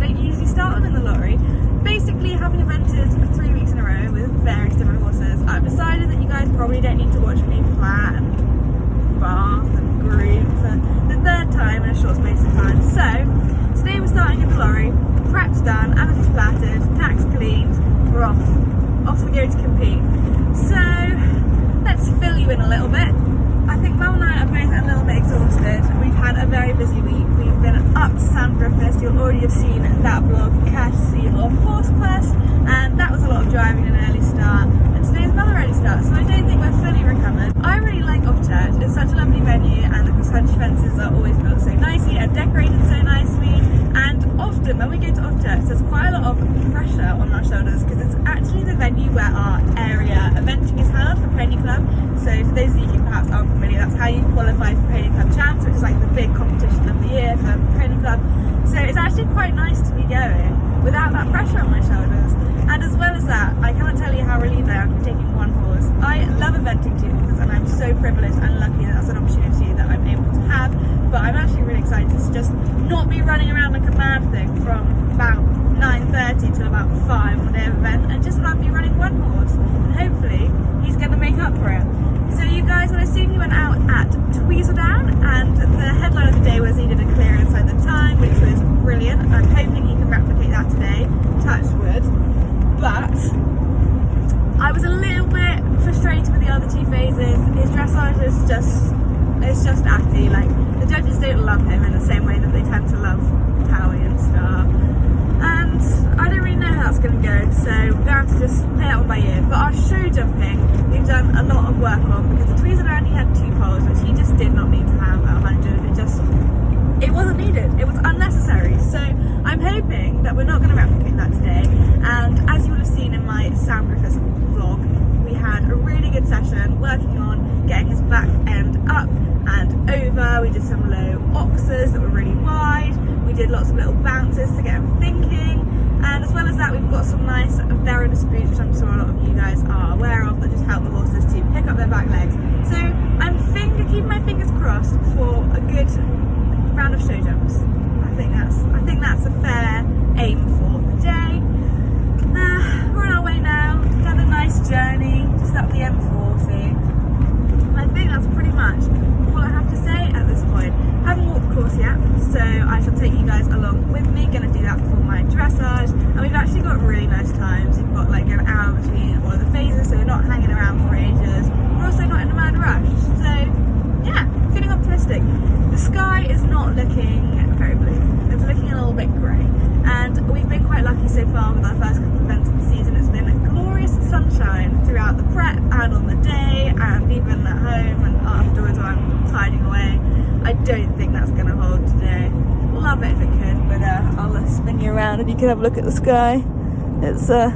don't usually start them in the lorry. Basically, having evented 3 weeks in a row with various different horses, I've decided that you guys probably don't need to watch me plan, bath and groom for the third time in a short space of time. So, today we're starting in the lorry, prep's done, amethyst platted, tax cleaned, we're off. Off we go to compete. So, let's fill you in a little bit. I think Mum and I are both a little bit exhausted. We've had a very busy week. We've been up to San Griffiths. You'll already have seen that vlog, courtesy of Horse Quest, and that was a lot of driving and an early start. And today's another early start, so I don't think we're fully recovered. I really like Offchurch. It's such a lovely venue, and the cross-country fences are always built so nicely and decorated so nicely. And often when we go to Offchurch, there's quite a lot of pressure on our shoulders because it's actually the venue where our area eventing is held for Pony Club. So for those of you who perhaps aren't familiar, that's how you qualify for Pony Club Champs, which is like the big competition of the year for Pony Club. So it's actually quite nice to be going without that pressure on my shoulders. And as well as that, I cannot tell you how relieved I am to be taking one horse. I love eventing 2 horses, and I'm so privileged and lucky that that's an opportunity that I'm able to have. But I'm actually really excited to just not be running around like a mad thing from about 9:30 till about 5 on the day of event, and just have me running one horse. And hopefully he's going to make up for it. So you guys would have seen he went out at Tweezledown, and the headline of the day was he did a clear inside the time, which was brilliant. I'm hoping he can replicate that today, touch wood. But I was a little bit frustrated with the other 2 phases. His dressage is it's just Atty. Like, the judges don't love him in the same way that they tend to love Tally and Star. And I don't really know how that's going to go, so we're going to have to just play it on by ear. But our show jumping, we've done a lot of work on, because the Tweezledown he had 2 poles, which he just did not need to have at 100. It wasn't needed. It was unnecessary. So I'm hoping that we're not going to replicate that today. And as you would have seen in my San Griffiths vlog, we had a really good session working on getting his back end up and over. We did some low oxers that were really wide. We did lots of little bounces to get him thinking. And as well as that, we've got some nice Verona spoons, which I'm sure a lot of you guys are aware of, that just help the horses to pick up their back legs. So I'm keeping my fingers crossed for a good round of show jumps. I think that's a fair aim for the day. We're on our way now. We've had a nice journey just up the M40. I think that's pretty much all I have to say at this point. I haven't walked the course yet, so I shall take you guys along with me. Gonna do that for my dressage, and we've actually got really nice times. We've got like an hour between all of the phases, so we're not hanging around for ages. We're also not in a mad rush, so yeah, feeling optimistic. The sky is not looking very blue. It's looking a little bit grey, and we've been quite lucky so far with our first couple of events of the season. It's been glorious sunshine throughout the prep and on the day, and even at home and afterwards when I'm tidying away. I don't think that's going to hold today. Love it if it could, but I'll spin you around and you can have a look at the sky. It's yeah,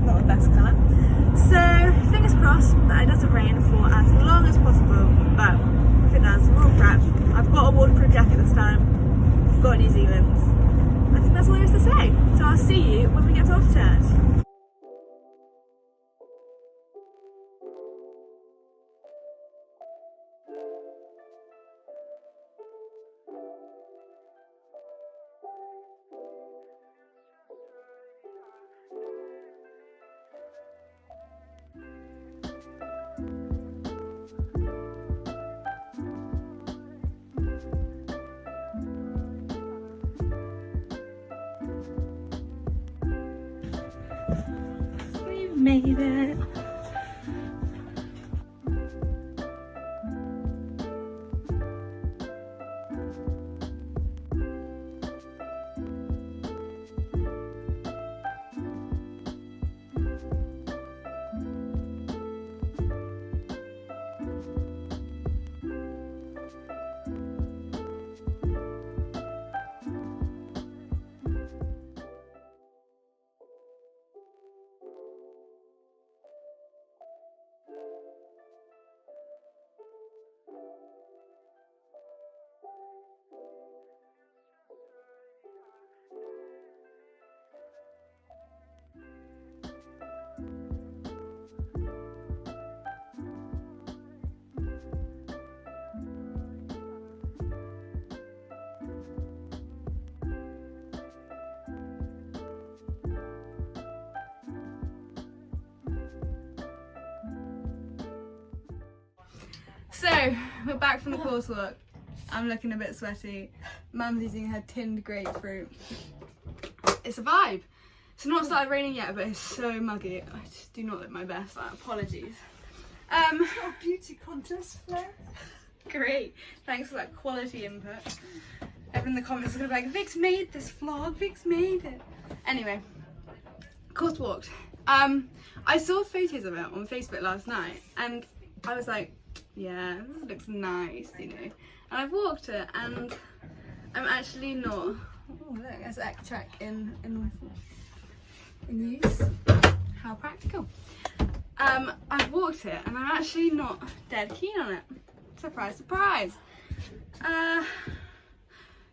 not the best colour. So fingers crossed that it doesn't rain for as long as possible, but if it does, we're all prepped. I've got a waterproof jacket this time. I've got New Zealand's. I think that's all there is to say. So I'll see you when we get to Offchurch. Made it. So, we're back from the coursework. I'm looking a bit sweaty. Mum's eating her tinned grapefruit. It's a vibe. It's not started raining yet, but it's so muggy. I just do not look my best. Like, apologies. Beauty contest, Flo. Great. Thanks for that quality input. Everyone in the comments is gonna be like, Vic's made this vlog. Vic's made it. Anyway, course walked. I saw photos of it on Facebook last night, and I was like, yeah, this looks nice, you know. And I've walked it, and I'm actually not. Oh, look, there's an track in use. How practical. I've walked it, and I'm actually not dead keen on it. Surprise, surprise.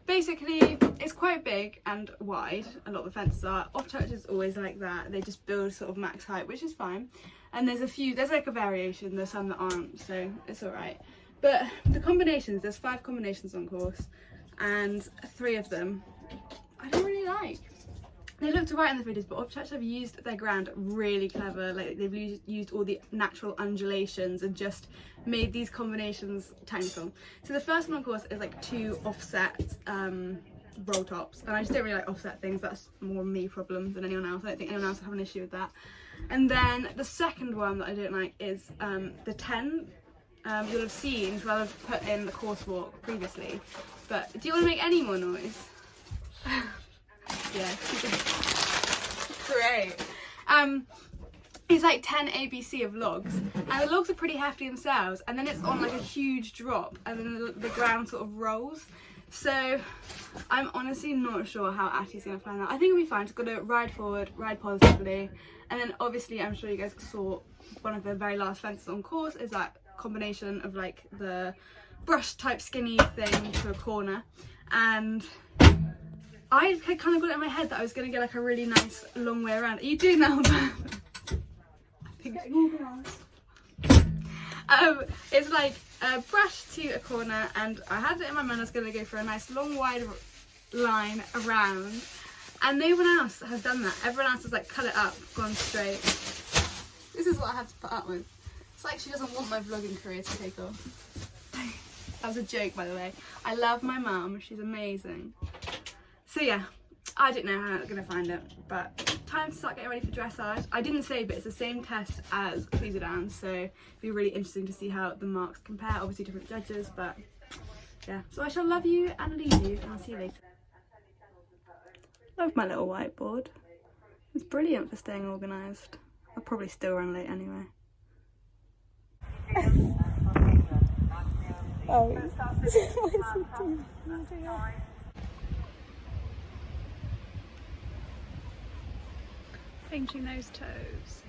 Basically, it's quite big and wide. A lot of the fences are. Offchurch is always like that. They just build sort of max height, which is fine. And there's like a variation. There's some that aren't, so it's all right. But the combinations, there's 5 combinations on course, and 3 of them I don't really like. They looked alright in the videos, but Offchurch have used their ground really clever. Like, they've used all the natural undulations and just made these combinations technical. So the first one, of course, is like 2 offset roll tops, and I just don't really like offset things. That's more me problem than anyone else. I don't think anyone else will have an issue with that. And then the second one that I don't like is the 10. You'll have seen, as well as put in the course walk previously. But do you want to make any more noise? Yeah, great. It's like 10 ABC of logs, and the logs are pretty hefty themselves, and then it's on like a huge drop, and then the ground sort of rolls. So I'm honestly not sure how Atty's gonna find that. I think it'll be fine. Just gotta ride forward, ride positively, and then obviously I'm sure you guys saw one of the very last fences on course is that combination of like the brush type skinny thing to a corner, and I had kind of got it in my head that I was going to get like a really nice long way around. Are you doing that on purpose? Getting organised. It's like a brush to a corner, and I had it in my mind I was going to go for a nice long wide line around, and no one else has done that. Everyone else has like cut it up, gone straight. This is what I have to put up with. It's like she doesn't want my vlogging career to take off. That was a joke, by the way. I love my mum, she's amazing. So yeah, I don't know how I'm going to find it, but time to start getting ready for dressage. I didn't say, but it's the same test as Tweezer Down, so it'll be really interesting to see how the marks compare. Obviously different judges, but yeah. So I shall love you and leave you, and I'll see you later. Love my little whiteboard. It's brilliant for staying organised. I'll probably still run late anyway. Oh, what is he doing? Painting those toes.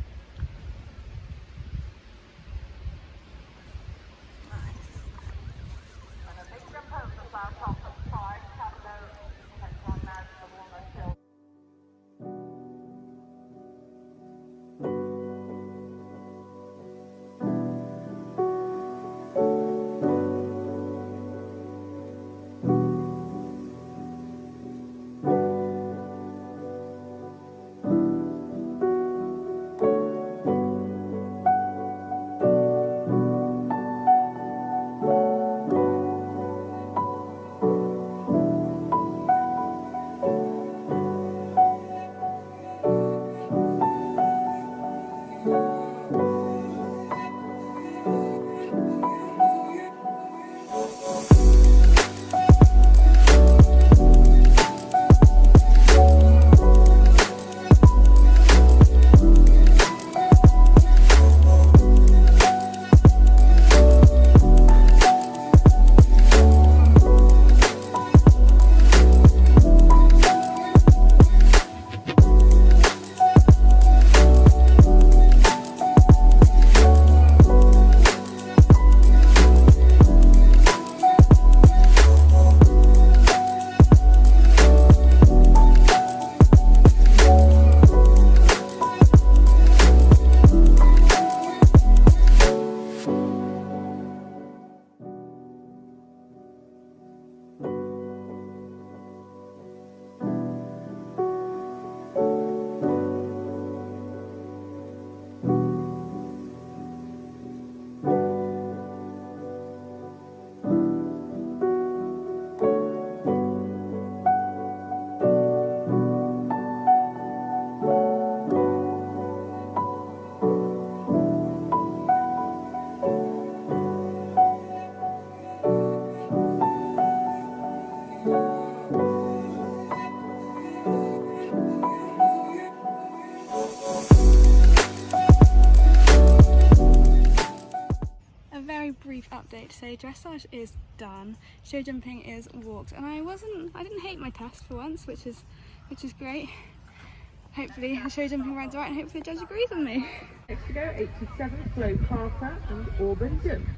brief update to say dressage is done, show jumping is walked, and I didn't hate my test for once, which is great. Hopefully the show jumping ride's right and hopefully the judge agrees with me. Next to go, 87 Flow Carter and Auburn Jump.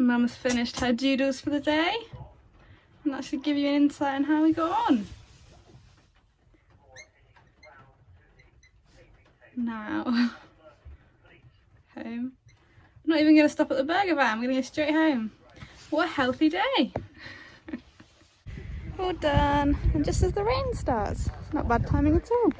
Mum's finished her doodles for the day, and that should give you an insight on how we got on. Now, home. I'm not even going to stop at the burger van, I'm going to go straight home. What a healthy day. All done, and just as the rain starts. It's not bad timing at all.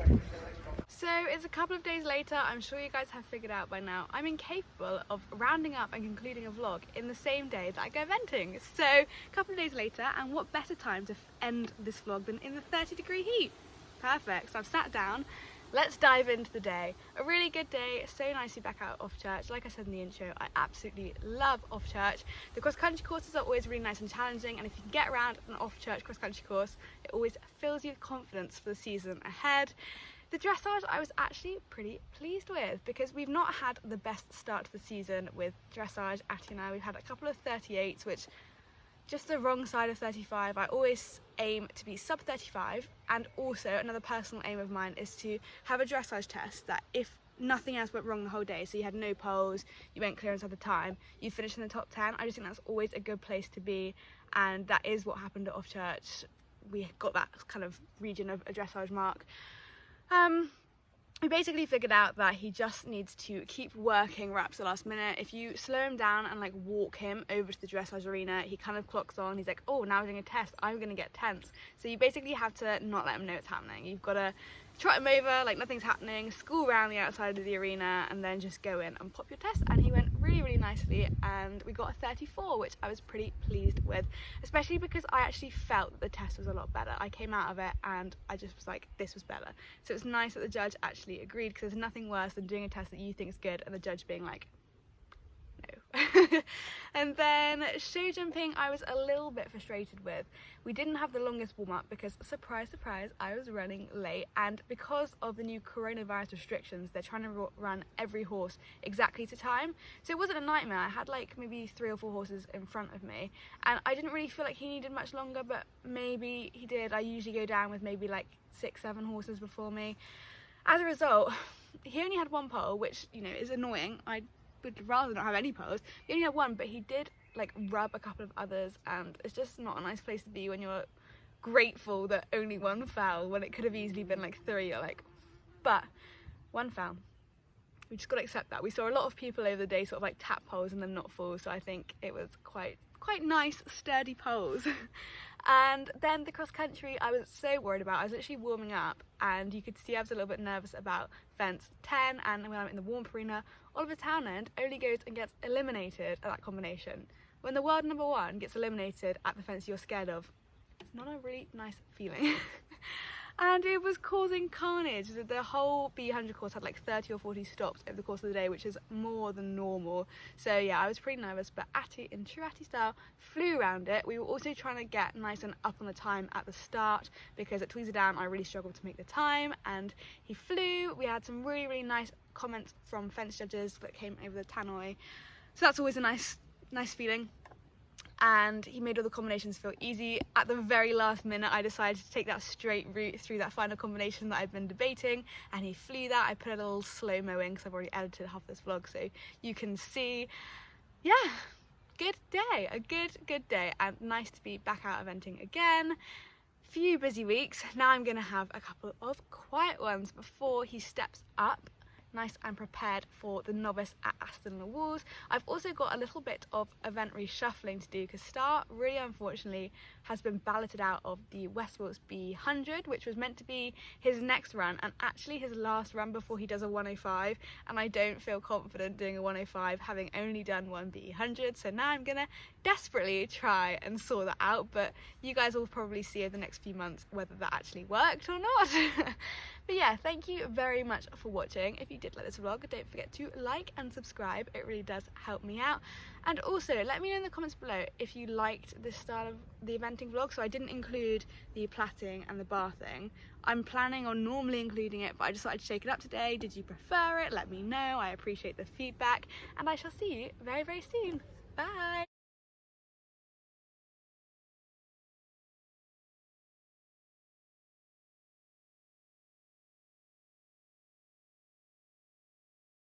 So it's a couple of days later. I'm sure you guys have figured out by now I'm incapable of rounding up and concluding a vlog in the same day that I go venting. So a couple of days later, and what better time to end this vlog than in the 30-degree heat. Perfect. So I've sat down. Let's dive into the day. A really good day, so nice to be back out Offchurch. Like I said in the intro, I absolutely love Offchurch. The cross-country courses are always really nice and challenging, and if you can get around an Offchurch cross-country course, it always fills you with confidence for the season ahead. The dressage I was actually pretty pleased with, because we've not had the best start to the season with dressage. Atty and I, we've had a couple of 38s, which just the wrong side of 35. I always aim to be sub 35, and also another personal aim of mine is to have a dressage test that if nothing else went wrong the whole day, so you had no poles, you went clearance at the time, you finished in the top 10. I just think that's always a good place to be, and that is what happened at Offchurch. We got that kind of region of a dressage mark. We basically figured out that he just needs to keep working right up to the last minute. If you slow him down and like walk him over to the dressage arena, he kind of clocks on. He's like, oh, now we're doing a test, I'm going to get tense. So you basically have to not let him know what's happening. You've got to trot him over like nothing's happening, school around the outside of the arena, and then just go in and pop your test. And he went really, really nicely, and we got a 34, which I was pretty pleased with, especially because I actually felt that the test was a lot better. I came out of it and I just was like, this was better. So it's nice that the judge actually agreed, because there's nothing worse than doing a test that you think is good and the judge being like, no. And then show jumping I was a little bit frustrated with. We didn't have the longest warm up because, surprise surprise, I was running late, and because of the new coronavirus restrictions they're trying to run every horse exactly to time, so it wasn't a nightmare. I had like maybe 3 or 4 horses in front of me and I didn't really feel like he needed much longer, but maybe he did. I usually go down with maybe like 6-7 horses before me. As a result, he only had 1 pole, which, you know, is annoying. I would rather not have any poles. He only had 1, but he did like rub a couple of others, and it's just not a nice place to be when you're grateful that only 1 fell when it could have easily been like 3 or like, but 1 fell. We just got to accept that. We saw a lot of people over the day sort of like tap poles and then not fall, so I think it was quite nice sturdy poles. And then the cross country I was so worried about. I was literally warming up and you could see I was a little bit nervous about fence 10, and when I'm in the warm-up arena, Oliver Townend only goes and gets eliminated at that combination. When the world number 1 gets eliminated at the fence you're scared of, it's not a really nice feeling. And it was causing carnage. The whole BE100 course had like 30 or 40 stops over the course of the day, which is more than normal. So yeah, I was pretty nervous, but Atty, in true Atty style, flew around it. We were also trying to get nice and up on the time at the start, because at Tweezerdown I really struggled to make the time, and he flew. We had some really nice comments from fence judges that came over the tannoy, so that's always a nice feeling. And he made all the combinations feel easy. At the very last minute I decided to take that straight route through that final combination that I've been debating, and he flew that. I put a little slow-mo in because I've already edited half this vlog so you can see. Yeah, good day, a good day, and nice to be back out eventing again. Few busy weeks. Now I'm gonna have a couple of quiet ones before he steps up nice and prepared for the novice at Aston on the Walls. I've also got a little bit of event reshuffling to do because Star really unfortunately has been balloted out of the Westwalks BE100, which was meant to be his next run and actually his last run before he does a 105, and I don't feel confident doing a 105 having only done 1 BE100, so now I'm gonna desperately try and sort that out, but you guys will probably see over the next few months whether that actually worked or not. But yeah, thank you very much for watching. If you did like this vlog, don't forget to like and subscribe. It really does help me out. And also, let me know in the comments below if you liked this style of the eventing vlog. So I didn't include the plaiting and the bathing. I'm planning on normally including it, but I just thought I'd shake it up today. Did you prefer it? Let me know. I appreciate the feedback. And I shall see you very soon. Bye!